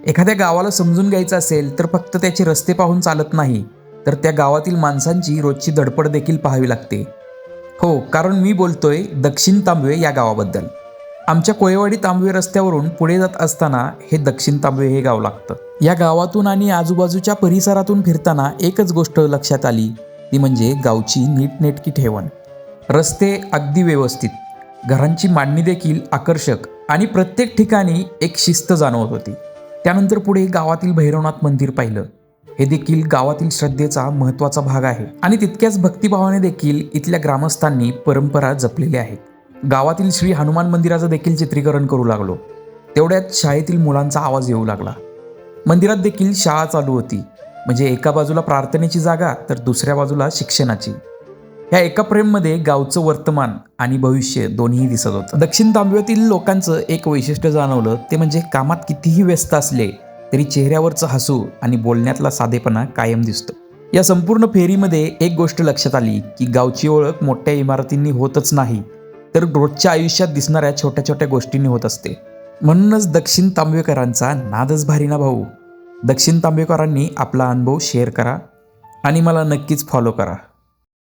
एखाद्या गावाला समजून घ्यायचं असेल तर फक्त त्याचे रस्ते पाहून चालत नाही, तर त्या गावातील माणसांची रोजची धडपड देखील पाहावी लागते. हो, कारण मी बोलतोय दक्षिण तांबवे या गावाबद्दल. आमच्या कोयवाडी तांबवे रस्त्यावरून पुढे जात असताना हे दक्षिण तांबवे हे गाव लागतं. या गावातून आणि आजूबाजूच्या परिसरातून फिरताना एकच गोष्ट लक्षात आली, ती म्हणजे गावची नीटनेटकी ठेवण. रस्ते अगदी व्यवस्थित, घरांची मांडणी देखील आकर्षक आणि प्रत्येक ठिकाणी एक शिस्त जाणवत होती. त्यानंतर पुढे गावातील भैरवनाथ मंदिर पाहिलं. हे देखील गावातील श्रद्धेचा महत्त्वाचा भाग आहे आणि तितक्याच भक्तिभावाने देखील इथल्या ग्रामस्थांनी परंपरा जपलेल्या आहेत. गावातील श्री हनुमान मंदिराचं देखील चित्रीकरण करू लागलो. तेवढ्यात शाळेतील मुलांचा आवाज येऊ लागला. मंदिरात देखील शाळा चालू होती, म्हणजे एका बाजूला प्रार्थनेची जागा तर दुसऱ्या बाजूला शिक्षणाची. ह्या एका फ्रेममध्ये गावचं वर्तमान आणि भविष्य दोन्ही दिसत होतं. दक्षिण तांबव्यातील लोकांचं एक वैशिष्ट्य जाणवलं, ते म्हणजे कामात कितीही व्यस्त असले तरी चेहऱ्यावरचं हसू आणि बोलण्यातला साधेपणा कायम दिसतो. या संपूर्ण फेरीमध्ये एक गोष्ट लक्षात आली की गावची ओळख मोठ्या इमारतींनी होतच नाही, तर रोजच्या आयुष्यात दिसणाऱ्या छोट्या छोट्या गोष्टींनी होत असते. म्हणूनच दक्षिण तांबवेकरांचा नादच भारी ना भाऊ. दक्षिण तांबवेकरांनी आपला अनुभव शेअर करा आणि मला नक्कीच फॉलो करा.